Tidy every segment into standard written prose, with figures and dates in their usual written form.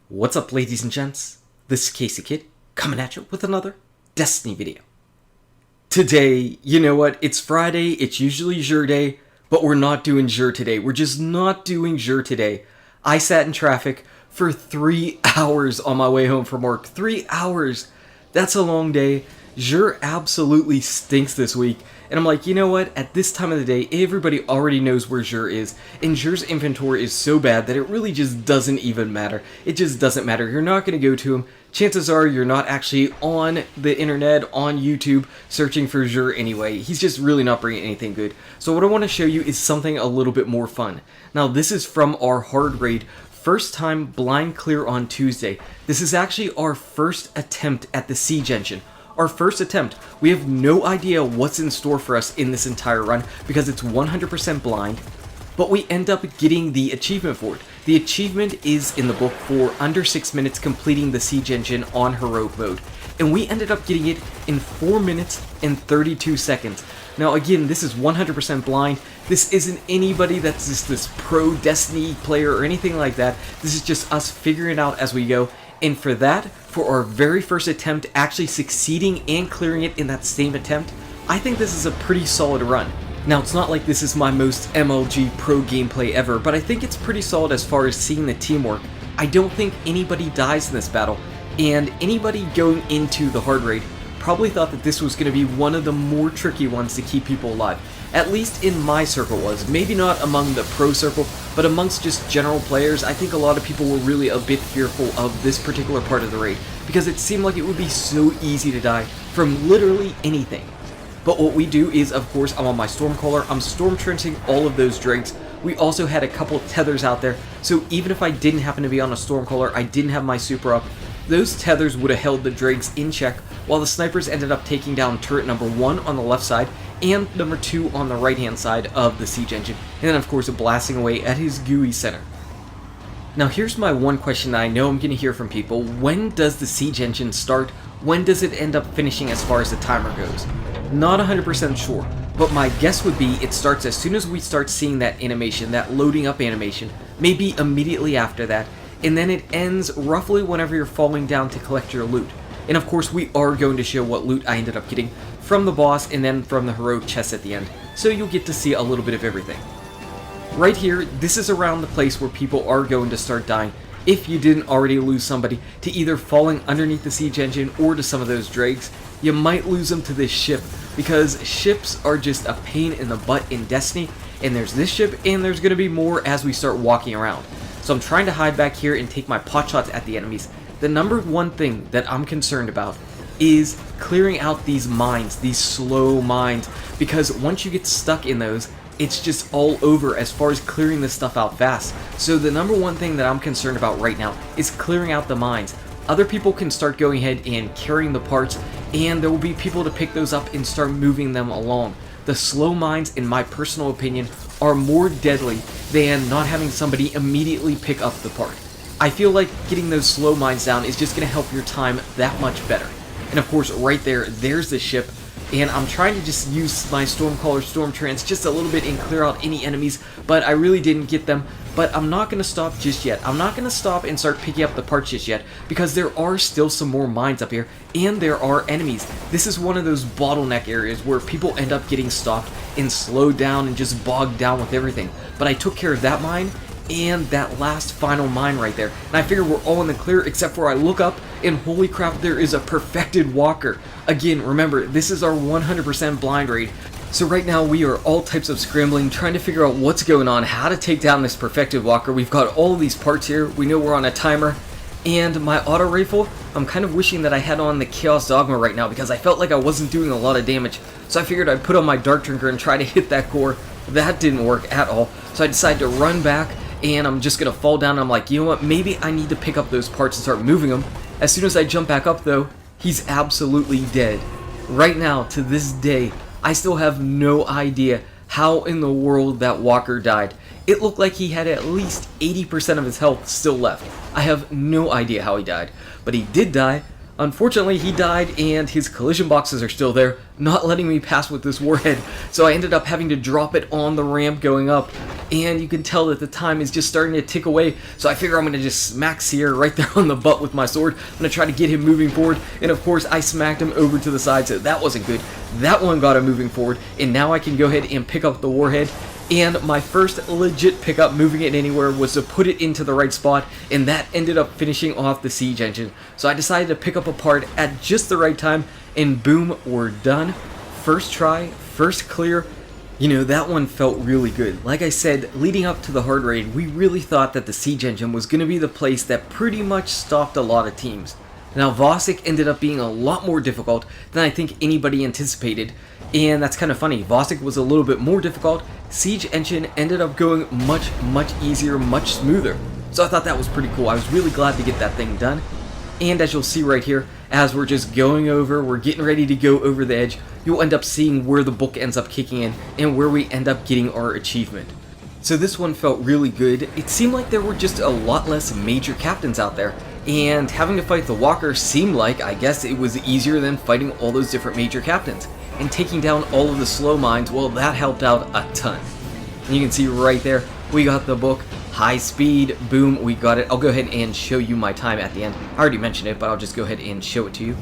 What's up, ladies and gents? This is KSigKid coming at you with another Destiny video. Today, you know what? It's Friday, it's usually Jour Day, but we're not doing Jour today. We're just not doing Jour today. I sat in traffic for 3 hours on my way home from work. 3 hours! That's a long day. Jour absolutely stinks this week. And I'm like, you know what? At this time of the day, everybody already knows where Jour is. And Jour's inventory is so bad that it really just doesn't even matter. It just doesn't matter. You're not going to go to him. Chances are you're not actually on the internet, on YouTube, searching for Jour anyway. He's just really not bringing anything good. So what I want to show you is something a little bit more fun. Now, this is from our hard raid. First time blind clear on Tuesday. This is actually our first attempt at the siege engine. Our first attempt. We have no idea what's in store for us in this entire run because it's 100% blind, but we end up getting the achievement for it. The achievement is in the book for under 6 minutes completing the siege engine on heroic mode, and we ended up getting it in 4 minutes and 32 seconds. Now again, this is 100% blind. This isn't anybody that's just this pro Destiny player or anything like that. This is just us figuring it out as we go. And for that, for our very first attempt, actually succeeding and clearing it in that same attempt, I think this is a pretty solid run. Now, it's not like this is my most MLG pro gameplay ever, but I think it's pretty solid as far as seeing the teamwork. I don't think anybody dies in this battle, and anybody going into the hard raid probably thought that this was going to be one of the more tricky ones to keep people alive. At least in my circle was. Maybe not among the pro circle, but amongst just general players, I think a lot of people were really a bit fearful of this particular part of the raid, because it seemed like it would be so easy to die from literally anything. But what we do is, of course, I'm on my Stormcaller, I'm storm trenching all of those dregs. We also had a couple tethers out there, so even if I didn't happen to be on a Stormcaller, I didn't have my super up, those tethers would have held the dregs in check, while the snipers ended up taking down turret number 1 on the left side, and number 2 on the right hand side of the siege engine, and then of course blasting away at his GUI center. Now here's my one question that I know I'm going to hear from people: when does the siege engine start? When does it end up finishing as far as the timer goes? Not 100% sure, but my guess would be it starts as soon as we start seeing that animation, that loading up animation, maybe immediately after that, and then it ends roughly whenever you're falling down to collect your loot. And of course we are going to show what loot I ended up getting from the boss and then from the heroic chest at the end, so you'll get to see a little bit of everything. Right here, this is around the place where people are going to start dying, if you didn't already lose somebody to either falling underneath the siege engine or to some of those dregs. You might lose them to this ship, because ships are just a pain in the butt in Destiny, and there's this ship and there's going to be more as we start walking around. So I'm trying to hide back here and take my pot shots at the enemies. The number one thing that I'm concerned about is clearing out these mines, these slow mines, because once you get stuck in those, it's just all over as far as clearing this stuff out fast. So the number one thing that I'm concerned about right now is clearing out the mines. Other people can start going ahead and carrying the parts, and there will be people to pick those up and start moving them along. The slow mines, in my personal opinion, are more deadly than not having somebody immediately pick up the part. I feel like getting those slow mines down is just going to help your time that much better. And of course, right there, there's the ship, and I'm trying to just use my Stormcaller Storm Trance just a little bit and clear out any enemies, but I really didn't get them. But I'm not going to stop just yet. I'm not going to stop and start picking up the parts just yet, because there are still some more mines up here, and there are enemies. This is one of those bottleneck areas where people end up getting stopped and slowed down and just bogged down with everything. But I took care of that mine and that last final mine right there, and I figure we're all in the clear except for I look up and holy crap, there is a perfected walker. Again, remember, this is our 100% blind raid, so right now we are all types of scrambling, trying to figure out what's going on, how to take down this perfected walker. We've got all of these parts here, we know we're on a timer, and my auto rifle, I'm kind of wishing that I had on the Chaos Dogma right now because I felt like I wasn't doing a lot of damage, so I figured I'd put on my Dark Drinker and try to hit that core. That didn't work at all, so I decided to run back, and I'm just going to fall down, and I'm like, you know what, maybe I need to pick up those parts and start moving them. As soon as I jump back up though, he's absolutely dead. Right now, to this day, I still have no idea how in the world that walker died. It looked like he had at least 80% of his health still left. I have no idea how he died, but he did die. Unfortunately, he died and his collision boxes are still there, not letting me pass with this warhead, so I ended up having to drop it on the ramp going up, and you can tell that the time is just starting to tick away, so I figure I'm going to just smack Sierra right there on the butt with my sword. I'm going to try to get him moving forward, and of course I smacked him over to the side, so that wasn't good. That one got him moving forward, and now I can go ahead and pick up the warhead. And my first legit pickup moving it anywhere was to put it into the right spot, and that ended up finishing off the siege engine. So I decided to pick up a part at just the right time, and boom, we're done. First try, first clear. You know, that one felt really good. Like I said, leading up to the hard raid, we really thought that the siege engine was going to be the place that pretty much stopped a lot of teams. Now, Vosik ended up being a lot more difficult than I think anybody anticipated, and that's kind of funny. Vosik was a little bit more difficult. Siege Engine ended up going much easier, much smoother. So I thought that was pretty cool. I was really glad to get that thing done. And as you'll see right here, as we're just going over, we're getting ready to go over the edge, you'll end up seeing where the book ends up kicking in and where we end up getting our achievement. So this one felt really good. It seemed like there were just a lot less major captains out there, and having to fight the walker seemed like, I guess, it was easier than fighting all those different major captains. And taking down all of the slow mines, well, that helped out a ton. And you can see right there, we got the book, high speed, boom, we got it. I'll go ahead and show you my time at the end. I already mentioned it, but I'll just go ahead and show it to you.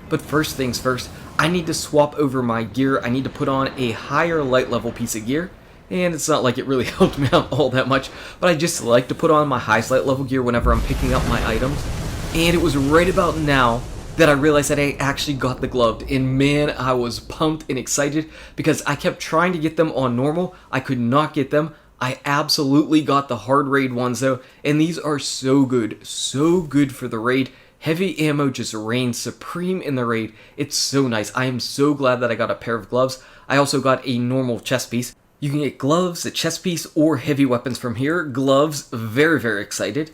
But first things first, I need to swap over my gear. I need to put on a higher light level piece of gear. And it's not like it really helped me out all that much, but I just like to put on my highest light level gear whenever I'm picking up my items. And it was right about now that I realized that I actually got the gloved, and man, I was pumped and excited because I kept trying to get them on normal. I could not get them. I absolutely got the hard raid ones though, and these are so good for the raid. Heavy ammo just reigns supreme in the raid. It's so nice. I am so glad that I got a pair of gloves. I also got a normal chest piece. You can get gloves, a chest piece, or heavy weapons from here. Gloves, very excited.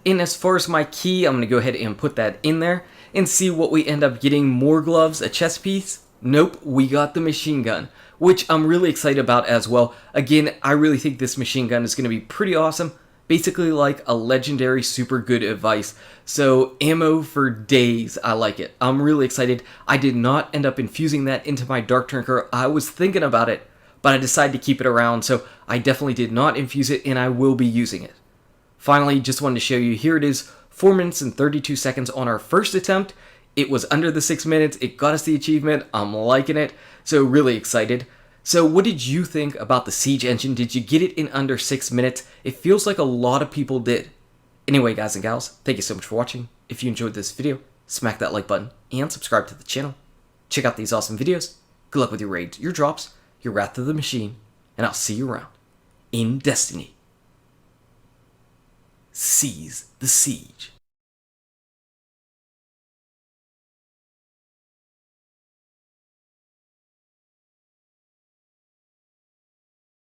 And as far as my key, I'm going to go ahead and put that in there and see what we end up getting. More gloves, a chest piece. Nope, we got the machine gun, which I'm really excited about as well. Again, I really think this machine gun is going to be pretty awesome. Basically like a legendary super good advice. So ammo for days, I like it. I'm really excited. I did not end up infusing that into my Dark Trinker. I was thinking about it, but I decided to keep it around, so I definitely did not infuse it, and I will be using it. Finally, just wanted to show you, here it is, 4 minutes and 32 seconds on our first attempt. It was under the 6 minutes, it got us the achievement, I'm liking it, so really excited. So what did you think about the Siege Engine? Did you get it in under 6 minutes? It feels like a lot of people did. Anyway, guys and gals, thank you so much for watching. If you enjoyed this video, smack that like button and subscribe to the channel. Check out these awesome videos. Good luck with your raids, your drops, your Wrath of the Machine, and I'll see you around in Destiny. Seize the siege.